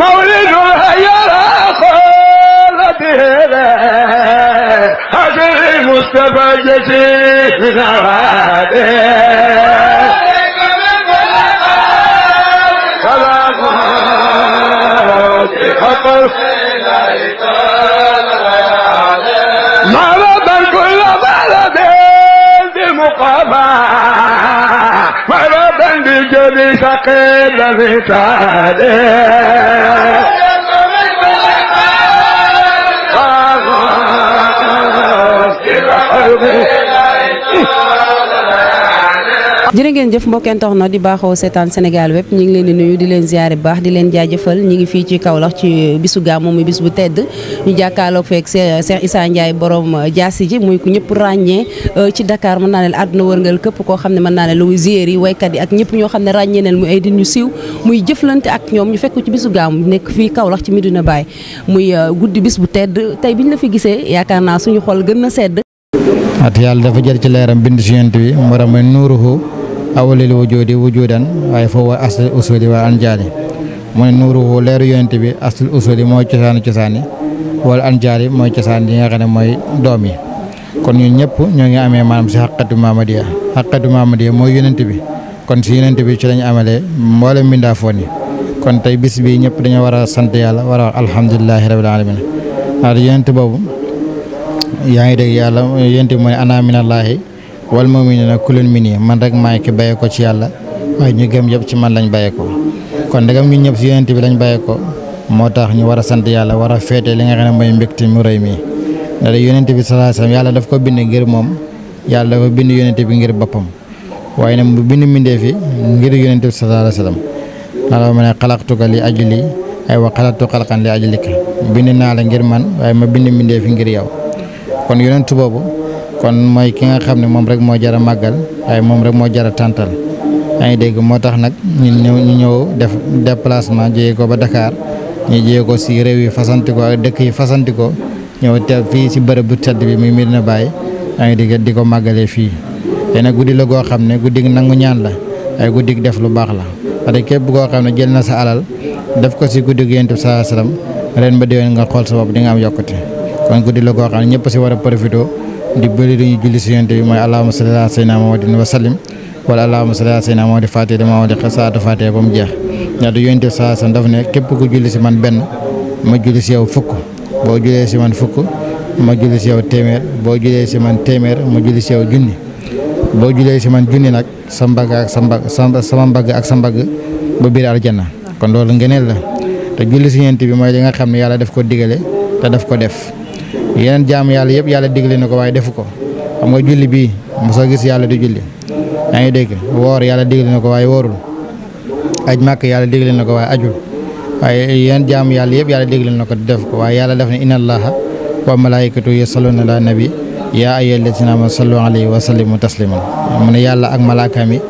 مولد يرى خالته حسن المصطفى جسيم نواده مرضا كل بلد بمقامة مرضا بجدي ثقيل مثاله jërë ngeen jëf mbokkeen tax na di baaxoo seetaan Sénégal web ñu ngi leen di nuyu di leen ziare bu baax di leen jaajëfal ñu ngi fii ci Kaolack ci bisu gàmmu muy bis bu tedd ñu jàkkaarloog feek Cheikh Issa Ndiaye borom jaasi ji muy ku ñëpp ràññee ci Dakar mën naa ne àdduna wërngal képp koo xam ne mën naa ne lu zier yi waykat yi ak ñëpp ñoo xam ne ràññee neen muy ay di ñu siiw muy jëflante ak ñoom ñu fekk ci bisu gàmmu nekk fii Kaolack ci Medina Baye muy guddi bis bu tedd tey biñ la fi gisee yaakaar naa suñu xol gën na sedd. at yàlla dafa jël ci leeram bind si yent bi mu ramay nuuruhu awalil wujudi wujudan waaye foofu wa aslul usuli wa anjaali mu ne nuuruhu leeru yonent bi aslul usuli mooy cosaani wala anjaali mooy cosaan yi nga xam ne mooy doom yi kon ñun ñëpp ñoo ngi amee maanaam si xaqatu Mamadiya mooy yonent bi kon si yonent bi ci lañu amalee mboolem mbindaafoon yi kon tey bis bi ñëpp dañoo war a sant yàlla war a wax alhamdulilahi rabil alamin ndax yonent boobu yaa ngi dégg yàlla yonent bi mooy ana minallaahi wal mu'minina kullun minni man rek maay ki bàyyee ko ci yàlla waaye ñu gëm yëpp ci man lañ bàyyee ko kon ndegam ñun ñëpp si yonent bi lañ bàyyee ko moo tax ñu war a sant yàlla war a féete li nga xam ne mooy mbégte mu rëy mi ndax yonent bi sallallahu alayhi wasallam yàlla daf ko bind ngir moom yàlla dafa bind yonent bi ngir boppam waaye nag mu bind mbindee fi ngir yonent bi sallallahu alayhi wasallam ndax ma ne xalaqtuka li ajli ay wa xalaqtu xalqan li ajlika bind naa la ngir man waaye ma bind mbindee fi ngir yow kon yonent boobu kon mooy ki nga xam ne moom rek moo jar a màggal waaye moom rek moo jar a tàntal yaa ngi dégg moo tax nag ñu ñëw def déplacement jógee ko ba Dakar ñu jógee ko si réew yi fasantikoo ak dëkk yi fasantikoo ñëw te fii si bërëb bu tedd bi muy Medina Baye yaa ngi dégg di ko màggalee fii te nag guddi la goo xam ne guddi nangu ñaan la ay guddi def lu baax la parce que képp koo xam ne jël na sa alal def ko si guddi Yonent bi sallallahu alayhi wasallam ren ba déwén nga xool sa bopp di nga am yokkute kon guddi la goo xam ne ñëpp si war a profité di bëri duñu julli si yonent bi mooy allahumma salli ala sayyidina Muhammadin wa sallim wala allahumma salli ala sayyidina Muhammadin fatiha dama wax di saatu fatiha ba mu jeex ndax du yonent bi sallallahu alayhi wasallam daf ne képp ku julli si man benn ma julli si yow fukk boo jullee si man fukk ma julli si yow téeméer boo jullee si man téeméer ma julli si yow junni boo jullee si man junni nag sa mbagg ak sama mbagg ak sa mbagg ba biir aljanna kon loolu ngëneel la te julli si yonent bi mooy li nga xam ne yàlla daf ko digale te daf ko def yeneen jaamu yàlla yëpp yàlla digle na ko waaye defu ko xam nga julli bii mosoo gis yàlla di julli yaa ngi dégg woor yàlla digle na ko waaye woorul aj màkk yàlla digle na ko waaye ajul waaye yeneen jaamu yàlla yëpp yàlla digle na ko def ko waaye yàlla def ne inna allaha wa malaikatu yusalluna ala nabi yaa ayyuhallazina amanu sallu alayhi wa sallimu tasliman mu ne yàlla ak malaakaam yi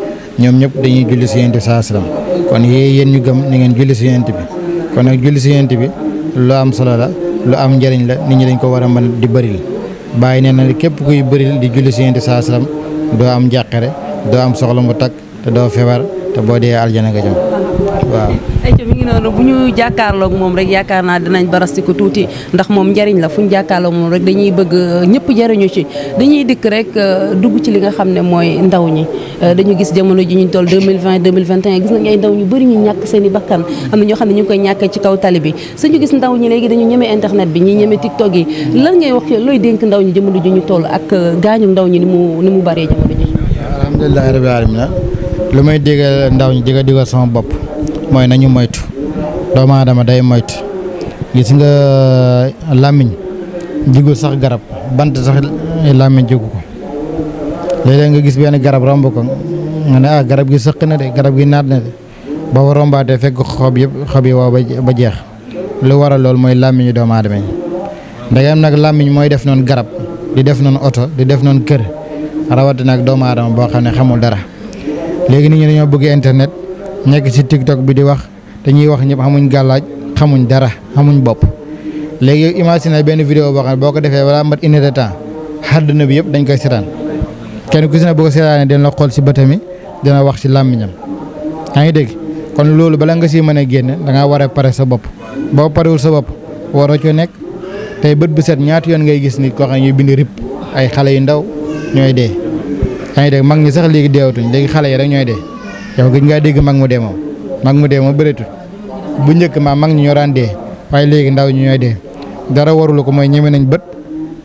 ñoom ñëpp dañuy julli si yonent bi sallallahu alayhi wasallam kon yéen ñu gëm ni ngeen julli si yonent bi kon nag julli si yonent bi lu am solo la lu am njëriñ la nit ñi dañ ko war a mën di bëril bàyyi nee na képp kuy bëril di julli si yonent bi sallallahu alayhi wasallam doo am njàqare doo am soxla mu takk te doo feebar te boo dee aljana nga jëm waaw. ayca mi ngi noonu bu ñu jàkkaarloog moom rek yaakaar naa dinañ barasti ko tuuti ndax moom njariñ la fu ñu jàkkaarloog moom rek dañuy bëgg ñëpp jariñu ci dañuy dikk rek dugg ci li nga xam ne mooy ndaw ñi dañu gis jamono ji ñu toll 2020 2021 gis nañ ay ndaw ñu bëri ñu ñàkk seen i bakkan am na ñoo xam ne ñu ngi koy ñàkkee ci kaw tali bi suñu gis ndaw ñi léegi dañu ñeme internet bi ñi ñeme TikTok yi lan ngay wax looy dénk ndaw ñi jamono ji ñu toll ak gaañu ndaw ñi ni mu bëree jamono ji. alhamdulilah rabbil alamin lu may digal ndaw ñi digal sama bopp mooy nañu moytu doomu aadama day moytu gis nga làmmiñ jigul sax garab bant sax làmmiñ jigu ko léeg-léeg nga gis benn garab romb ko nga ne garab gi sëq na de garab gi naat na de boo fa rombaatee fekk xob yi woo ba jeex lu waral loolu mooy làmmiñu doomu aadama yi ndegam nag làmmiñ mooy def noonu garab di def noonu oto di def noonu kër rawatina ak doomu aadama boo xam ne xamul dara léegi nit ñi dañoo bëgg internet nekk ci TikTok bi di wax dañuy wax ñëpp xamuñ gàllaaj xamuñ dara xamuñ bopp léegi imagine benn vidéo boo xam ne boo ko defee wala mat une heure de temps àdduna bi yëpp dañ koy seetaan kenn ku si ne boo ko seetaanee dina la xool si bëtam yi dina wax si làmmiñam yaa ngi dégg kon loolu bala nga siy mën a génn da ngaa war a pare sa bopp boo parewul sa bopp waroo coo nekk tey bët bu set ñaata yoon ngay gis nit koo xam ne ñuy bind rip ay xale yu ndaw ñooy dee. yaa ngi dégg mag ñi sax léegi deewatuñ léegi xale yi rek ñooy dee yow gëj ngaa dégg mag mu dee moom bëreetul bu njëkk mag ñi ñoo daan dee waaye léegi ndaw ñi ñooy dee dara warulu ko mooy ñeme nañ bët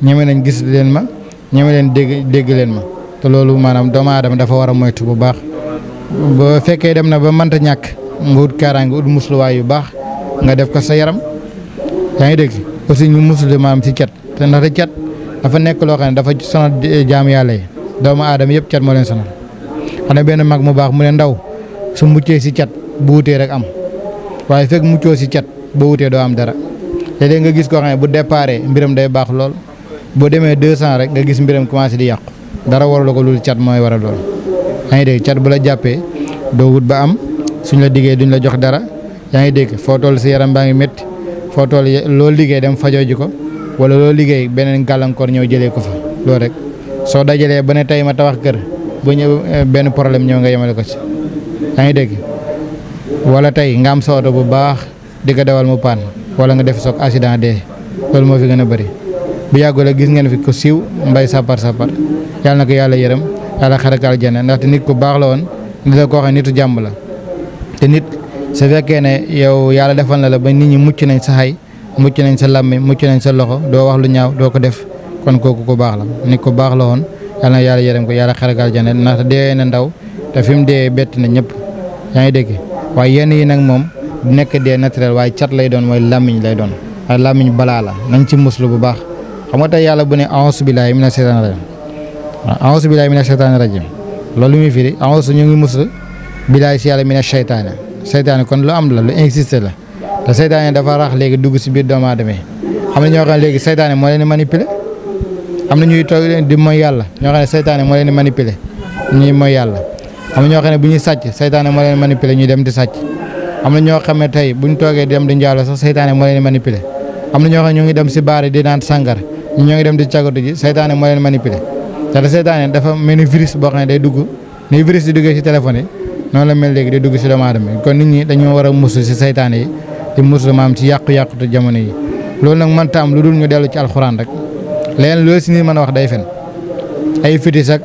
ñeme nañ gis leen ma ñeme leen dégg leen ma te loolu maanaam doomu aadama dafa war a moytu bu baax ba fekkee dem na ba mënta ñàkk nga ut kaaraange ut musluwaay yu baax nga def ko sa yaram yaa ngi dégg aussi ñu muslu maanaam ci cat te ndaxte cat dafa nekk loo xam ne dafa sonal jaamu yàlla yi doomu aadama yëpp cat moo leen sonal xam ne benn mag mu baax mu ne ndaw su muccee si cat bu wutee rek am waaye fekk muccoo si cat boo wutee doo am dara léeg-léeg nga gis koo xam ne bu déparé mbiram day baax lool boo demee 200 rek nga gis mbiram commencé di yàqu dara warul ko loolu cat mooy waral lool. yaa ngi dégg cat bu la jàppee doo wut ba am suñ la diggee duñ la jox dara yaa ngi dégg foo toll si yaram baa ngi métti foo toll loolu liggéey dem fajoo ji ko wala loolu liggéey beneen gàllankoor ñëw jëlee ko fa loolu rek. soo dajalee ba ne tey ma tabax kër bu ñëw benn problème ñëw nga yemale ko ci yaa ngi dégg wala tey nga am sa oto bu baax di ko dawal mu paan wala nga def soog accident dee loolu moo fi gën a bëri bu yàggul a gis ngeen fi ko siiw mbay sapar yàlla na ko yàlla yërëm yàlla xarakal jane ndaxte nit ku baax la woon nit la koo xam nitu jàmm la te nit su fekkee ne yow yàlla defal na la ba nit ñi mucc nañ sa xay mucc nañ sa làmmiñ mucc nañ sa loxo doo wax lu ñaaw doo ko def kon kooku ku baax la nit ku baax la woon yàlla na yàlla yërëm ko yàlla xaragal jane ndaxte dee na ndaw te fi mu dee bett na ñëpp yaa ngi dégg waaye yenn yi nag moom du nekk dee naturel waaye cat lay doon mooy làmmiñ lay doon waaye làmmiñ balaa la nañ ci muslu bu baax xam nga tey yàlla bu ne a'uuzu billaahi mina shaytaani rajiim a'uuzu billaahi mina shaytaani rajiim loolu muy firi a'uuzu ñu ngi muslu billaahi si yàlla mina seytaane kon lu am la lu existe la te seytaane dafa rax léegi dugg si biir doomu aadama yi xam ne ñoo xam ne léegi seytaane moo leen di manipuler am na ñuy toog di mooy yàlla ñoo xam ne seytaane moo leen di manipuler ñuy mooy yàlla am na ñoo xam ne bu ñuy sàcc seytaane moo leen di manipuler ñuy dem di sàcc am na ñoo xam ne tey bu ñu toogee di dem di njaalo sax seytaane moo leen di manipuler am na ñoo xam ne ñu ngi dem si baare di naan sàngar ñoo ngi dem di cagatu ji seytaane moo leen manipuler te seytaane dafa mel ni virus boo xam ne day dugg ni virus di duggee si téléphone yi noonu la mel léegi di dugg si doomu aadama yi kon nit ñi dañoo war a muslu si seytaane yi di muslu maam ci yàqu-yàqute jamono yi loolu nag mënta am lu dul ñu dellu ci alxuraan rek leneen loolu si nit mën a wax day fen ay fitis ak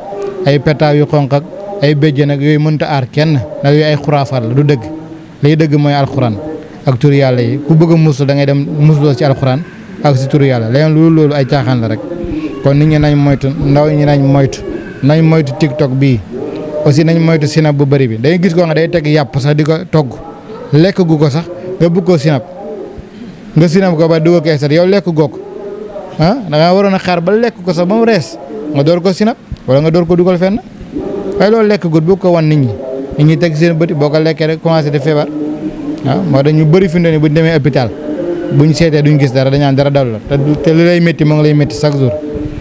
ay petaaw yu xonq ak ay béjjën ak yooyu mënta aar kenn ndax yooyu ay xuraafaat la du dëgg liy dëgg mooy alxuraan ak turu yàlla yi ku bëgg a muslu da ngay dem musloo ci alxuraan ak si turu yàlla leneen loolu ay caaxaan la rek kon nit ñi nañ moytu ndaw ñi nañ moytu TikTok bii aussi nañ moytu sinap bu bëri bi day gis koo xam ne day teg yàpp sax di ko togg lekk gu ko sax nga bëgg koo sinap nga sinap ko ba dugal ko estat yow lekk goo ko da ngaa waroon a xaar ba lekk ko sax ba mu rees nga door ko sinap wala nga door ko dugal fenn waaye loolu lekk gut bu ko wan nit ñi teg seen bëti boo ko lekkee rek commencé di feebar moo tax ñu bëri fi mu ne bu ñu demee hôpital bu ñu seetee duñ gis dara dañaan dara dal la te li lay métti moo ngi lay métti chaque jour.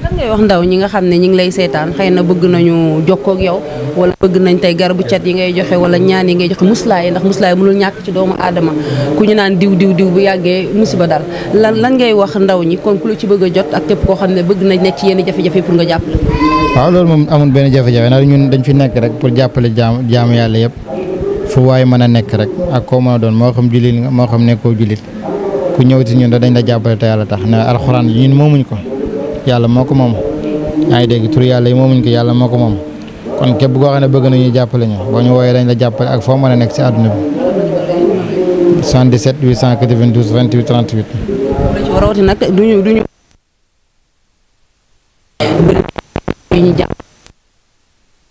lan ngay wax ndaw ñi nga xam ne ñi ngi lay seetaan xëy na bëgg nañu jokkoo ak yow wala bëgg nañ tey garabu cat yi ngay joxe wala ñaan yi ngay joxe muslaay ndax muslaay mënul ñàkk ci doomu aadama ku ñu naan diw bu yàggee musiba dal lan ngay wax ndaw ñi kon ku la ci bëgg a jot ak képp koo xam ne bëgg nañ nekk ci yenn jafe-jafe pour nga jàppale. waaw loolu moom amul benn jafe-jafe ndax ñun dañ fi nekk rek pour jàppale jaamu yàlla yëpp fu waay mën a nekk rek ak koo mën a doon moo xam jullit nga moo xam nekkoo jullit ku ñëw ci ñun dañ la jàppale te yàlla tax ne alxuraan yi ñun moomuñ ko yàlla moo ko moom yaa ngi dégg tur yàlla yi moomuñ ko yàlla moo ko moom kon képp koo xam ne bëgg nañu jàppale ñu boo ñu wooyee dañ la jàppale ak foo mën a nekk si àdduna bi 77 892 28 38. ci warooti nag duñu ñu jàpp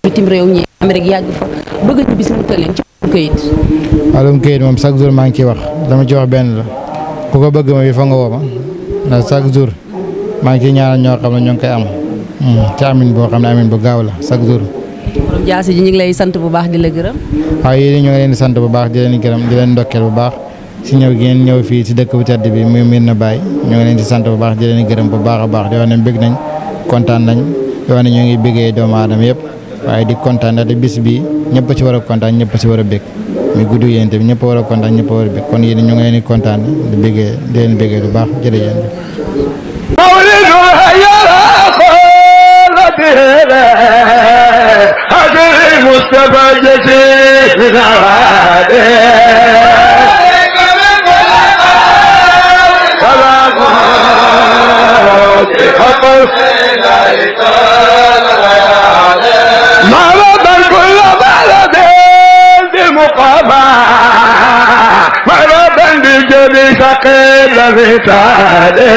bitim réew ñi Amérique yàgg fa bëgg ñu bis mu tëleen ci këyit. wàllum këyit moom chaque jour maa ngi ciy wax dama ci wax benn la ku ko bëgg ma bi fa nga woo ma ndax chaque jour maa ngi ciy ñaanal ñoo xam ne ñoo ngi koy am ci amin boo xam ne amin bu gaaw la chaque jour. borom jaasi ji ñu ngi lay sant bu baax di la gërëm. waaw yéen ñu ngi leen di sant bu baax di leen gërëm di leen ndokkeel bu baax si ñëw gi ngeen ñëw fii si dëkk bu tedd bi muy Médina Baye ñu ngi leen di sant bu baax di leen gërëm bu baax a baax di wax ne bëgg nañ kontaan nañ di wax ne ñu ngi bëggee doomu aadama yëpp waaye di kontaan ndaxte bis bi ñëpp ci war a kontaan ñëpp ci war a bëgg muy gudd yéen tamit ñëpp war a kontaan ñëpp war a bëgg kon yéen ñu ngi leen di kontaan di bëggee di leen bëggee bu baax jërëjëf. مولد يا خالد بالمصطفى جسيم نواده مرضا كل بلد بمقابا مرضا بجبي ثقيل في تاده